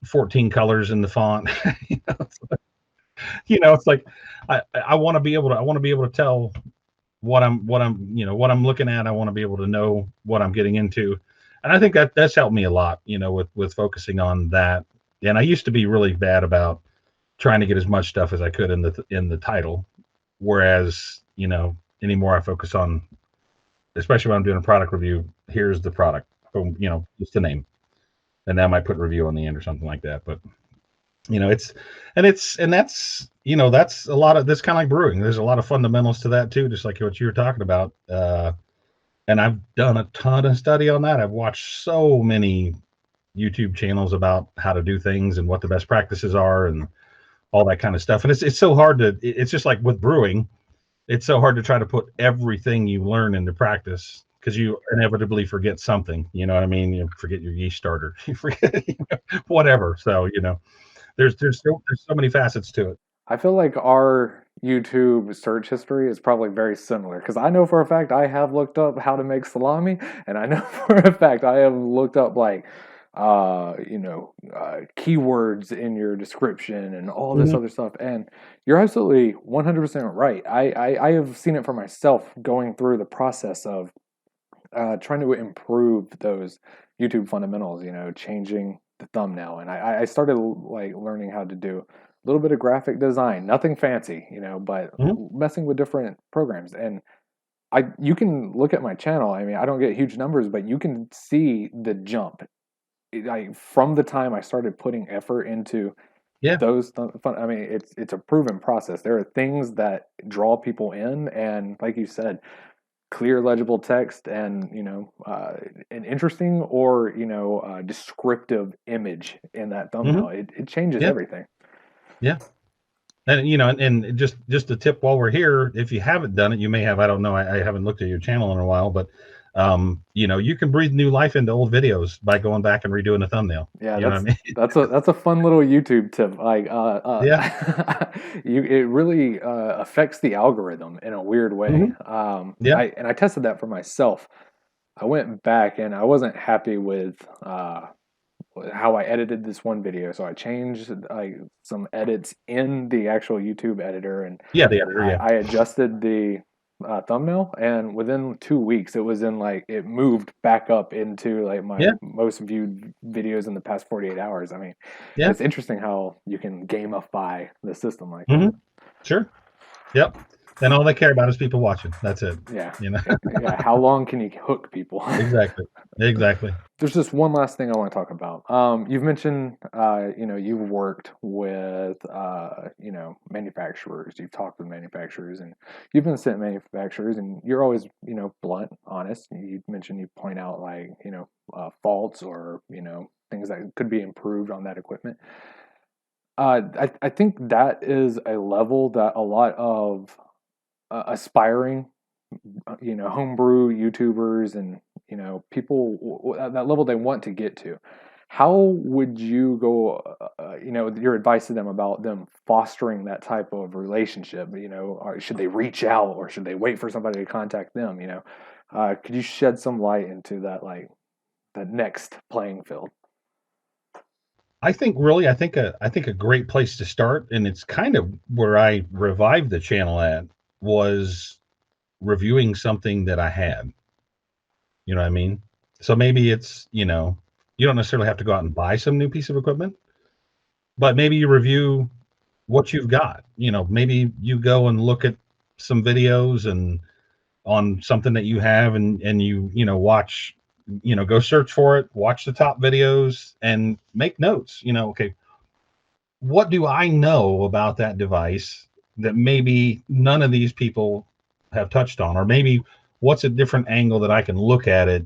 14 colors in the font. It's like, I want to be able to tell what I'm looking at. I want to be able to know what I'm getting into. And I think that's helped me a lot, with focusing on that. And I used to be really bad about trying to get as much stuff as I could in the title. Whereas, anymore I focus on, especially when I'm doing a product review, here's the product, just the name. And then I might put review on the end or something like that. But that's that's a lot of this, kind of like brewing. There's a lot of fundamentals to that too, just like what you were talking about. And I've done a ton of study on that. I've watched so many YouTube channels about how to do things and what the best practices are and all that kind of stuff. And it's so hard to, it's just like with brewing, it's so hard to try to put everything you learn into practice, because you inevitably forget something. You know what I mean? You forget your yeast starter, you forget whatever. So there's so many facets to it. I feel like our YouTube search history is probably very similar, because I know for a fact I have looked up how to make salami, and I know for a fact I have looked up like keywords in your description and all this other stuff. And you're absolutely 100% right. I have seen it for myself going through the process of trying to improve those YouTube fundamentals, changing the thumbnail. And I started like learning how to do a little bit of graphic design, nothing fancy, but messing with different programs. And you can look at my channel. I mean, I don't get huge numbers, but you can see the jump. From the time I started putting effort into those I mean, it's a proven process. There are things that draw people in, and like you said, clear, legible text, and an interesting or descriptive image in that thumbnail. It changes everything. Yeah. And and just a tip while we're here, if you haven't done it, you may have, I don't know, I haven't looked at your channel in a while, but you can breathe new life into old videos by going back and redoing the thumbnail. Yeah, you know what I mean? that's a fun little YouTube tip. Like, it really affects the algorithm in a weird way. I tested that for myself. I went back and I wasn't happy with how I edited this one video, so I changed some edits in the actual YouTube editor, and the editor. I adjusted the thumbnail, and within 2 weeks it was in it moved back up into my most viewed videos in the past 48 hours. I mean, it's interesting how you can gamify the system like that. Sure. Yep. And all they care about is people watching. That's it. Yeah. How long can you hook people? Exactly. There's just one last thing I want to talk about. You've mentioned, you've worked with, manufacturers. You've talked with manufacturers, and you've been sent manufacturers, and you're always, blunt, honest. You mentioned you point out faults or things that could be improved on that equipment. I think that is a level that a lot of aspiring homebrew YouTubers and people at that level they want to get to. How would you go your advice to them about them fostering that type of relationship? Or should they reach out, or should they wait for somebody to contact them? Could you shed some light into that, that next playing field? I think a great place to start, and it's kind of where I revived the channel at, was reviewing something that I had. You know what I mean? So maybe it's, you don't necessarily have to go out and buy some new piece of equipment, but maybe you review what you've got. Maybe you go and look at some videos and on something that you have, and you watch, go search for it, watch the top videos and make notes. Okay, what do I know about that device that maybe none of these people have touched on, or maybe what's a different angle that I can look at it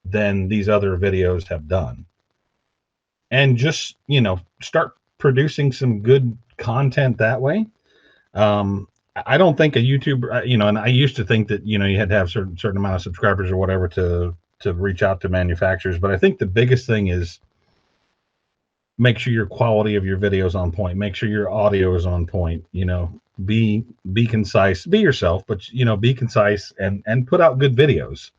than these other videos have done, and just start producing some good content that way. I don't think a YouTuber, and I used to think that you had to have certain amount of subscribers or whatever to reach out to manufacturers, but I think the biggest thing is make sure your quality of your video is on point, make sure your audio is on point, be concise, be yourself, but be concise and put out good videos.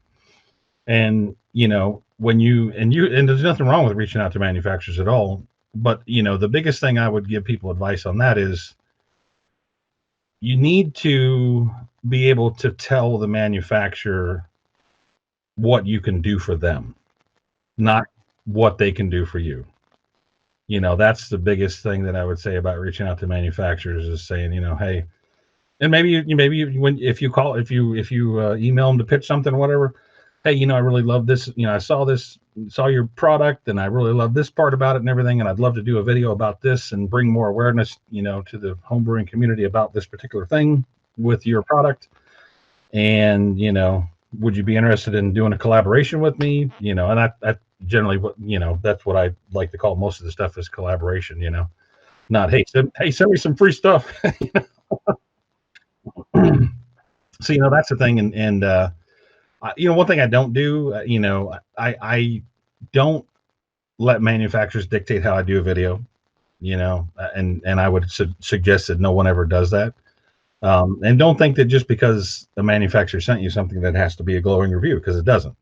And and there's nothing wrong with reaching out to manufacturers at all, but the biggest thing I would give people advice on that is you need to be able to tell the manufacturer what you can do for them, not what they can do for you. That's the biggest thing that I would say about reaching out to manufacturers, is saying, hey, and when if you call, if you email them to pitch something or whatever, hey, I really love this. I saw your product, and I really love this part about it and everything, and I'd love to do a video about this and bring more awareness, to the homebrewing community about this particular thing with your product. And would you be interested in doing a collaboration with me? And I generally, that's what I like to call most of the stuff, is collaboration. Not send me some free stuff. So that's the thing. And one thing I don't do, I don't let manufacturers dictate how I do a video. And I would suggest that no one ever does that. And don't think that just because a manufacturer sent you something that has to be a glowing review, because it doesn't.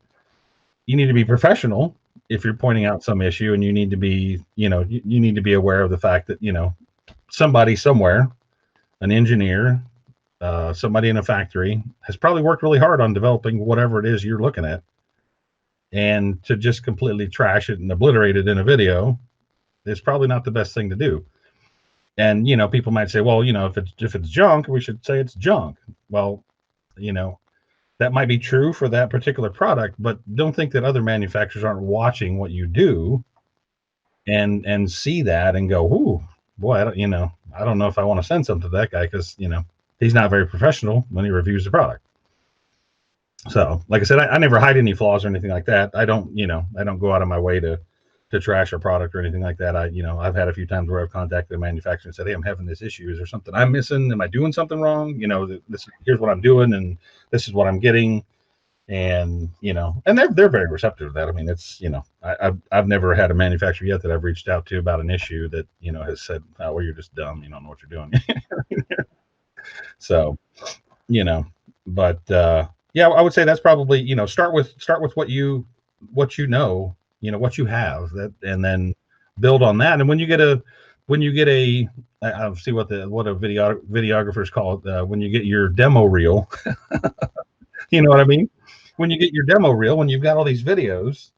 You need to be professional if you're pointing out some issue, and you need to be, you need to be aware of the fact that, somebody somewhere, an engineer, somebody in a factory, has probably worked really hard on developing whatever it is you're looking at. And to just completely trash it and obliterate it in a video is probably not the best thing to do. And people might say, well, if it's junk, we should say it's junk. Well, that might be true for that particular product, but don't think that other manufacturers aren't watching what you do and see that and go, ooh, boy, I don't know if I want to send something to that guy, because he's not very professional when he reviews the product. So, like I said, I never hide any flaws or anything like that. I don't go out of my way to trash a product or anything like that. I've had a few times where I've contacted the manufacturer and said, hey, I'm having this issue. Is there something I'm missing? Am I doing something wrong? Here's what I'm doing, and this is what I'm getting. And, and they're very receptive to that. I mean, it's, I've never had a manufacturer yet that I've reached out to about an issue that, has said, oh, well, you're just dumb. You don't know what you're doing. So, but, yeah, I would say that's probably, start with what you know, what you have, that, and then build on that. And when you get a I'll see what a videographers call it, when you get your demo reel, you know what I mean? When you get your demo reel, when you've got all these videos,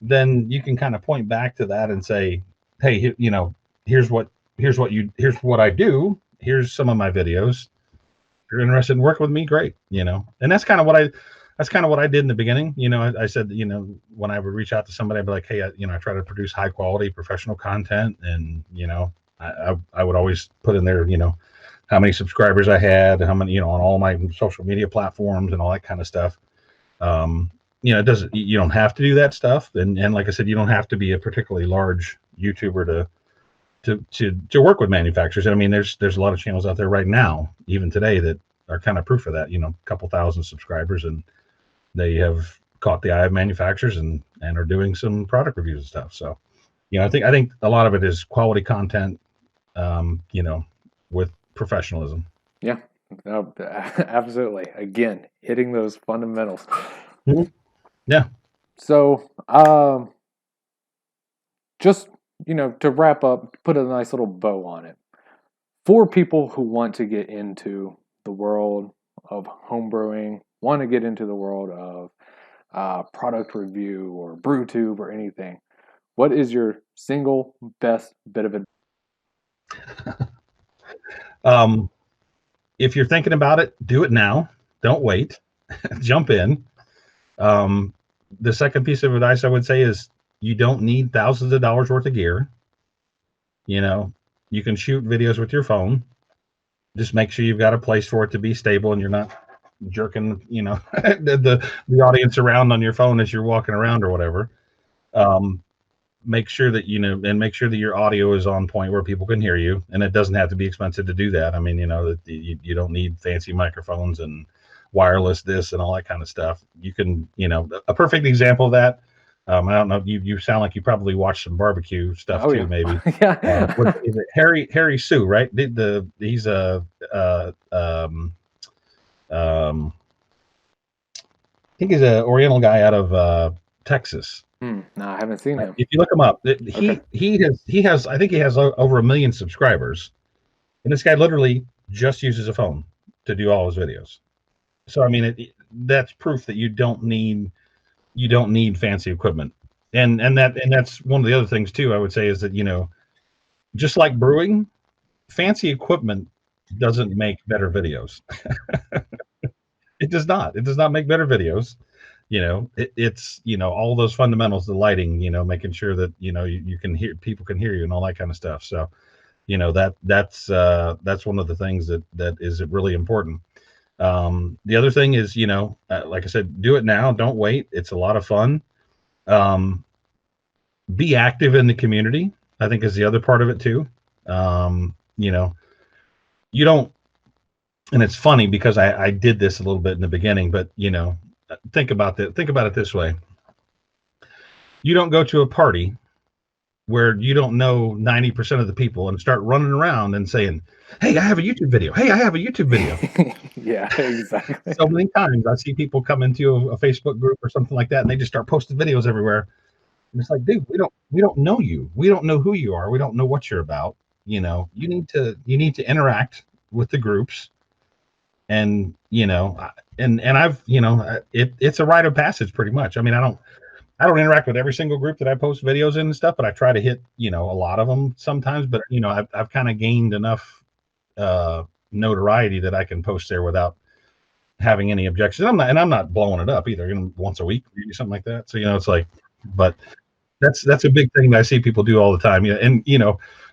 then you can kind of point back to that and say, hey, here's what I do. Here's some of my videos. If you're interested in working with me, great. And that's kind of what I did in the beginning. I said, when I would reach out to somebody, I'd be like, hey, I try to produce high quality professional content. And, I would always put in there, how many subscribers I had, how many, on all my social media platforms and all that kind of stuff. You don't have to do that stuff. And like I said, you don't have to be a particularly large YouTuber to work with manufacturers. I mean, there's a lot of channels out there right now, even today, that are kind of proof of that, a couple thousand subscribers, and they have caught the eye of manufacturers and are doing some product reviews and stuff. So, I think a lot of it is quality content, with professionalism. Yeah, no, absolutely. Again, hitting those fundamentals. Mm-hmm. Yeah. So, just, to wrap up, put a nice little bow on it. For people who want to get into the world of homebrewing, want to get into the world of product review or BrewTube or anything, what is your single best bit of advice? If you're thinking about it, do it now. Don't wait. Jump in. The second piece of advice I would say is, you don't need thousands of dollars worth of gear. You can shoot videos with your phone. Just make sure you've got a place for it to be stable and you're not jerking, the audience around on your phone as you're walking around or whatever. Um, Make sure that make sure that your audio is on point where people can hear you, and it doesn't have to be expensive to do that. I mean, that you don't need fancy microphones and wireless this and all that kind of stuff. You can, a perfect example of that. I don't know. You sound like you probably watched some barbecue stuff too, yeah. maybe. Yeah. What is it? Harry Sue, right? He's I think he's an Oriental guy out of Texas. No, I haven't seen him. If you look him up, Okay. he has I think he has over 1 million subscribers, and this guy literally just uses a phone to do all his videos. So I mean, that's proof that you don't need fancy equipment, and that's one of the other things too. I would say is that just like brewing, fancy equipment doesn't make better videos. It does not. It does not make better videos. It's all those fundamentals, the lighting, making sure that you can hear, people can hear you and all that kind of stuff. So that's one of the things that is really important. The other thing is, like I said, do it now, don't wait. It's a lot of fun. Be active in the community, I think, is the other part of it too. You don't, and it's funny because I did this a little bit in the beginning, but think about it this way. You don't go to a party where you don't know 90% of the people and start running around and saying, "Hey, I have a YouTube video. Hey, I have a YouTube video." Yeah, exactly. So many times I see people come into a Facebook group or something like that, and they just start posting videos everywhere. And it's like, dude, we don't know you. We don't know who you are. We don't know what you're about. You need to interact with the groups, and and I've it's a rite of passage pretty much. I mean, I don't interact with every single group that I post videos in and stuff, but I try to hit a lot of them sometimes. But I've kind of gained enough notoriety that I can post there without having any objections. I'm not blowing it up either. Once a week, maybe something like that. So it's like, but that's a big thing that I see people do all the time. Yeah, and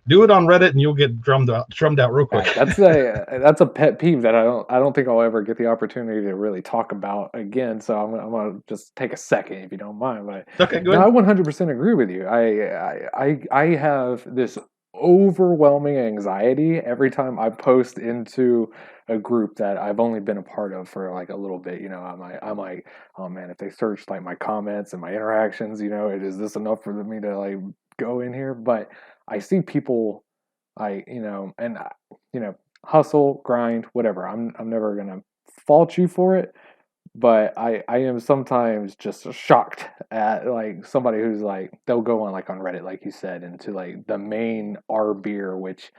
do it on Reddit and you'll get drummed out real quick. That's a pet peeve that I don't think I'll ever get the opportunity to really talk about again. So I'm gonna just take a second if you don't mind. But okay, go ahead. I 100% agree with you. I have this overwhelming anxiety every time I post into a group that I've only been a part of for like a little bit. I'm like, oh man, if they search like my comments and my interactions, is this enough for me to like go in here? But I see people, hustle, grind, whatever. I'm never gonna fault you for it, but I am sometimes just shocked at like somebody who's like they'll go on like on Reddit, like you said, into like the main R beer, which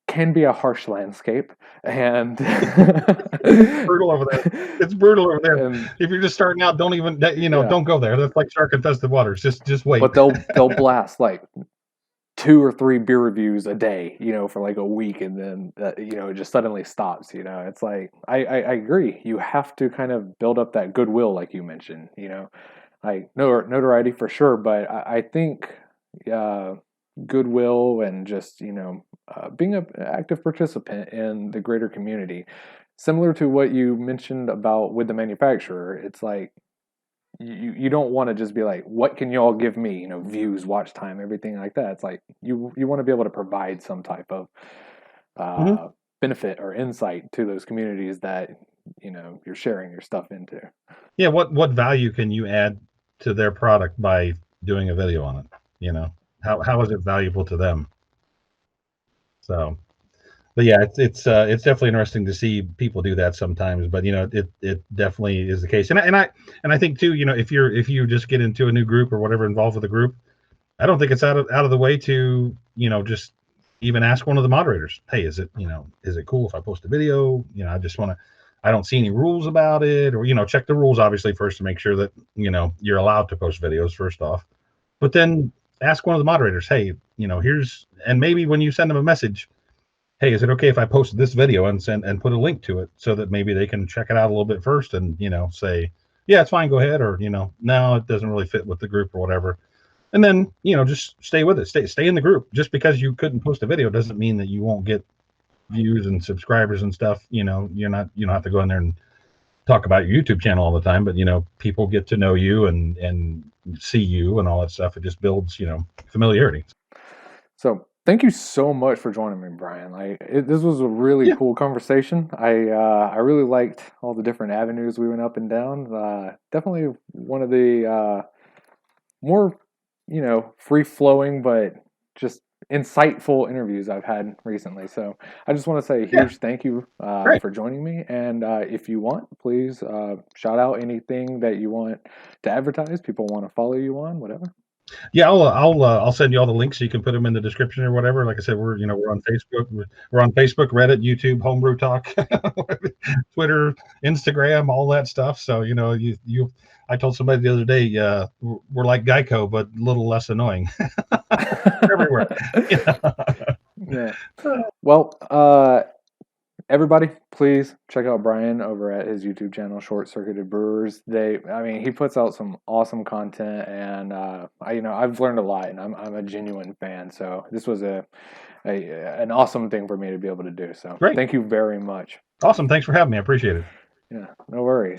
can be a harsh landscape, and it's brutal over there. It's brutal over there. And if you're just starting out, don't even don't go there. That's like shark infested waters. Just wait. But they'll blast like 2 or 3 beer reviews a day, for like a week, and then it just suddenly stops. It's like I agree. You have to kind of build up that goodwill, like you mentioned. Like notoriety for sure, but I think goodwill and just being an active participant in the greater community, similar to what you mentioned about with the manufacturer. It's like you don't want to just be like, what can y'all give me? Views, watch time, everything like that. It's like you want to be able to provide some type of benefit or insight to those communities that you're sharing your stuff into. Yeah, what value can you add to their product by doing a video on it? How is it valuable to them? So, but yeah, it's definitely interesting to see people do that sometimes. But it definitely is the case, and I think too, if you just get into a new group or whatever involved with a group, I don't think it's out of the way to just even ask one of the moderators, hey, is it cool if I post a video? I don't see any rules about it, or check the rules obviously first to make sure that you're allowed to post videos first off, but then ask one of the moderators, hey, and maybe when you send them a message, hey, is it okay if I post this video and put a link to it so that maybe they can check it out a little bit first and say, yeah, it's fine, go ahead, or no, it doesn't really fit with the group or whatever. And then, just stay with it. Stay in the group. Just because you couldn't post a video doesn't mean that you won't get views and subscribers and stuff. You don't have to go in there and talk about your YouTube channel all the time, but people get to know you and see you and all that stuff. It just builds, familiarity. So thank you so much for joining me, Brian. This was a really Yeah. cool conversation. I really liked all the different avenues we went up and down. Definitely one of the more free flowing but just insightful interviews I've had recently. So I just want to say a Yeah. huge thank you Great. for joining me. And if you want, please shout out anything that you want to advertise. People want to follow you on, whatever. Yeah, I'll send you all the links so you can put them in the description or whatever. Like I said, we're on Facebook, Reddit, YouTube, Homebrew Talk, Twitter, Instagram, all that stuff. So I told somebody the other day, we're like Geico, but a little less annoying. Everywhere. Yeah. Well, everybody, please check out Brian over at his YouTube channel, Circuited Brewers. He puts out some awesome content, and I've learned a lot, and I'm a genuine fan. So this was an awesome thing for me to be able to do. So Great. thank you very much. Awesome. Thanks for having me. I appreciate it. Yeah, no worries.